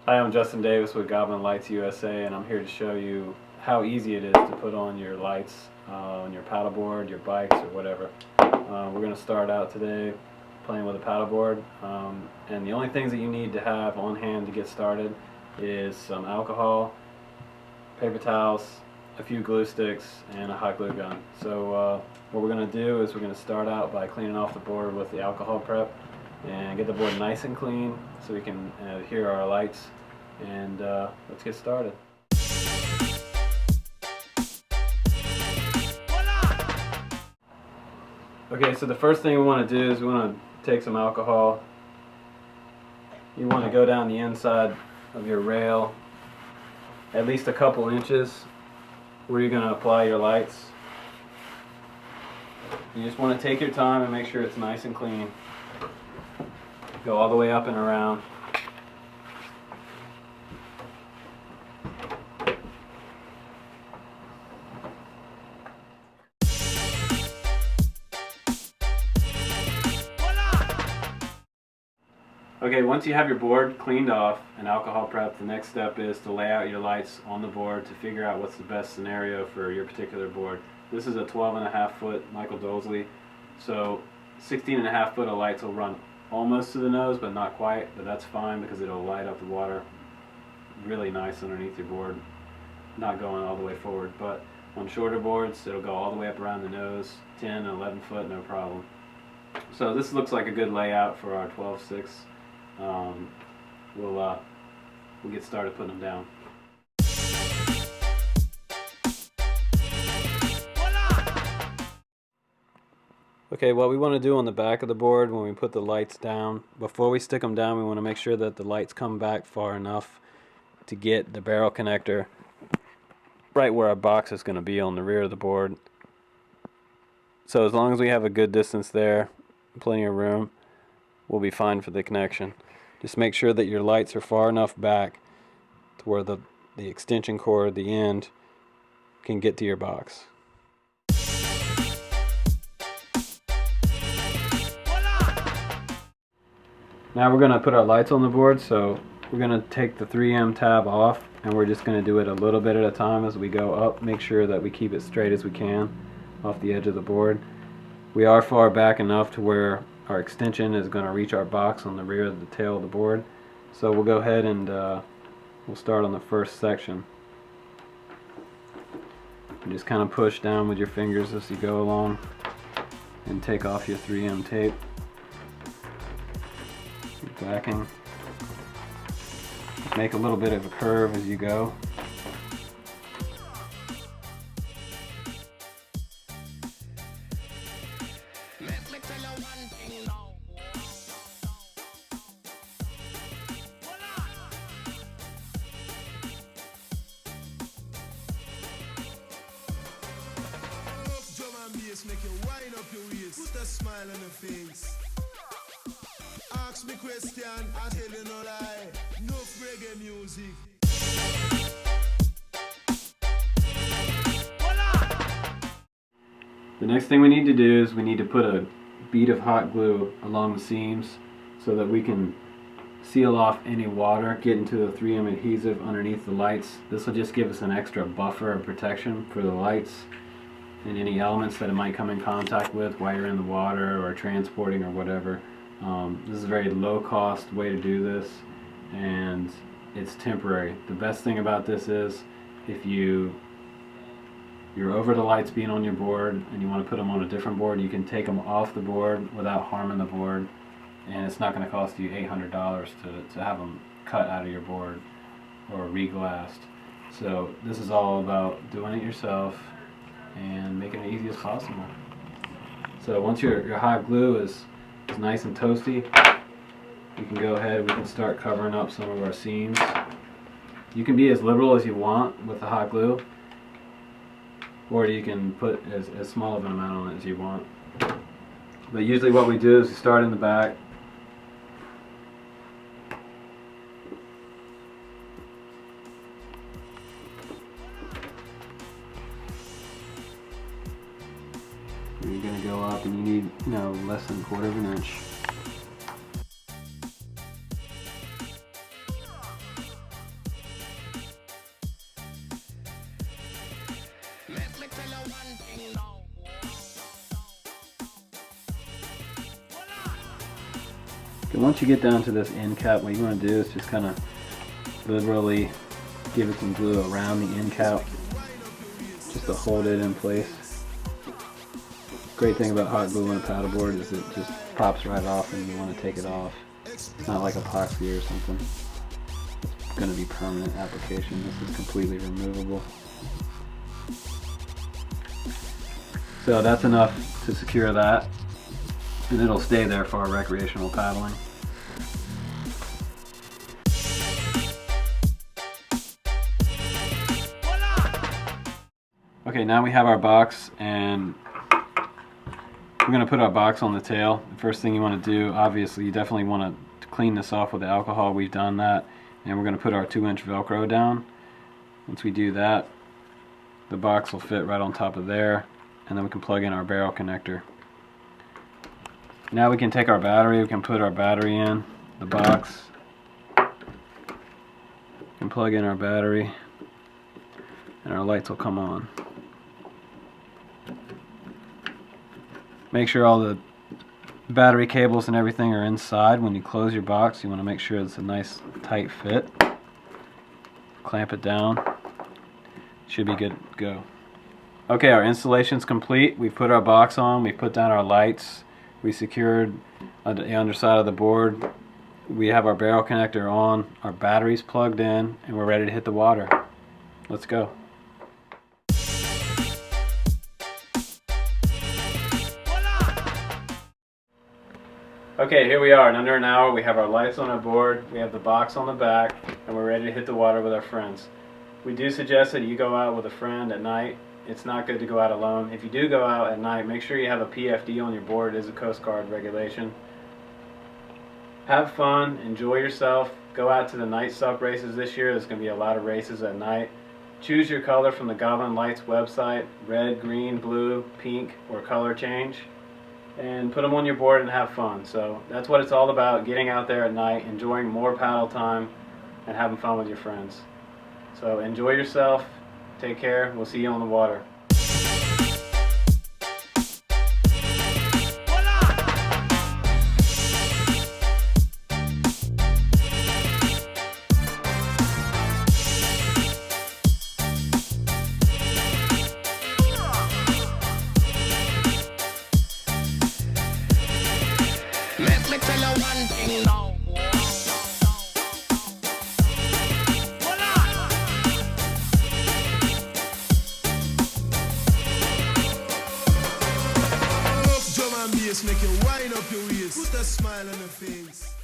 Hi, I'm Justin Davis with Goblin Lites USA, and I'm here to show you how easy it is to put on your lights on your paddleboard, your bikes, or whatever. We're going to start out today playing with a paddleboard, and the only things that you need to have on hand to get started is some alcohol, paper towels, a few glue sticks, and a hot glue gun. So what we're going to do is we're going to start out by cleaning off the board with the alcohol prep and get the board nice and clean so we can adhere our lights, and let's get started. Okay, so the first thing we want to do is we want to take some alcohol. You want to go down the inside of your rail at least a couple inches where you're going to apply your lights. You just want to take your time and make sure it's nice and clean. Go all the way up and around. Okay, once you have your board cleaned off and alcohol prepped, the next step is to lay out your lights on the board to figure out what's the best scenario for your particular board. This is a 12.5 foot Michael Dolesley, so 16.5 foot of lights will run almost to the nose, but not quite, but that's fine because it'll light up the water really nice underneath your board, not going all the way forward. But on shorter boards, it'll go all the way up around the nose, 10 and 11 foot, no problem. So this looks like a good layout for our 12.6. We'll get started putting them down. Okay, what we want to do on the back of the board when we put the lights down, before we stick them down, we want to make sure that the lights come back far enough to get the barrel connector right where our box is going to be on the rear of the board. So as long as we have a good distance there, plenty of room, we'll be fine for the connection. Just make sure that your lights are far enough back to where the extension cord, the end, can get to your box. Now we're going to put our lights on the board, so we're going to take the 3M tab off, and we're just going to do it a little bit at a time as we go up. Make sure that we keep it straight as we can off the edge of the board. We are far back enough to where our extension is going to reach our box on the rear of the tail of the board. So we'll go ahead and we'll start on the first section. You just kind of push down with your fingers as you go along and take off your 3M tape. Your backing. Just make a little bit of a curve as you go. Make you wind up your waist, put a smile on your face. Ask me question, I tell you no lie. No reggae music. The next thing we need to do is we need to put a bead of hot glue along the seams so that we can seal off any water getting to the 3M adhesive underneath the lights. This will just give us an extra buffer of protection for the lights and any elements that it might come in contact with while you're in the water or transporting or whatever. This is a very low cost way to do this, and it's temporary. The best thing about this is if you're over the lights being on your board and you want to put them on a different board, you can take them off the board without harming the board, and it's not going to cost you $800 to have them cut out of your board or re-glassed. So this is all about doing it yourself and making it easy as possible. So once your hot glue is nice and toasty, you can go ahead, we can start covering up some of our seams. You can be as liberal as you want with the hot glue, or you can put as small of an amount on it as you want. But usually what we do is we start in the back. You're going to go up and you need, less than 1/4 of an inch. Okay, once you get down to this end cap, what you want to do is just kind of liberally give it some glue around the end cap just to hold it in place. Great thing about hot glue on a paddleboard is it just pops right off when you want to take it off. It's not like epoxy or something. It's going to be permanent application. This is completely removable. So that's enough to secure that, and it'll stay there for our recreational paddling. Okay, now we have our box, and we're going to put our box on the tail. The first thing you want to do, obviously, you definitely want to clean this off with the alcohol. We've done that, and we're going to put our 2-inch Velcro down. Once we do that, the box will fit right on top of there, and then we can plug in our barrel connector. Now we can take our battery, we can put our battery in the box. We can plug in our battery, and our lights will come on. Make sure all the battery cables and everything are inside. When you close your box, you want to make sure it's a nice tight fit. Clamp it down. Should be good to go. Okay, our installation's complete. We've put our box on, we put down our lights, we secured the underside of the board. We have our barrel connector on, our battery's plugged in, and we're ready to hit the water. Let's go. Okay, here we are. In under an hour, we have our lights on our board, we have the box on the back, and we're ready to hit the water with our friends. We do suggest that you go out with a friend at night. It's not good to go out alone. If you do go out at night, make sure you have a PFD on your board. It is a Coast Guard regulation. Have fun, enjoy yourself. Go out to the night SUP races this year. There's going to be a lot of races at night. Choose your color from the Goblin Lites website, red, green, blue, pink, or color change. And put them on your board and have fun. So that's what it's all about, getting out there at night, enjoying more paddle time, and having fun with your friends. So enjoy yourself, take care, we'll see you on the water. Let me tell you one thing now. Enough drum and bass make you wind up your waist. Put a smile on your face.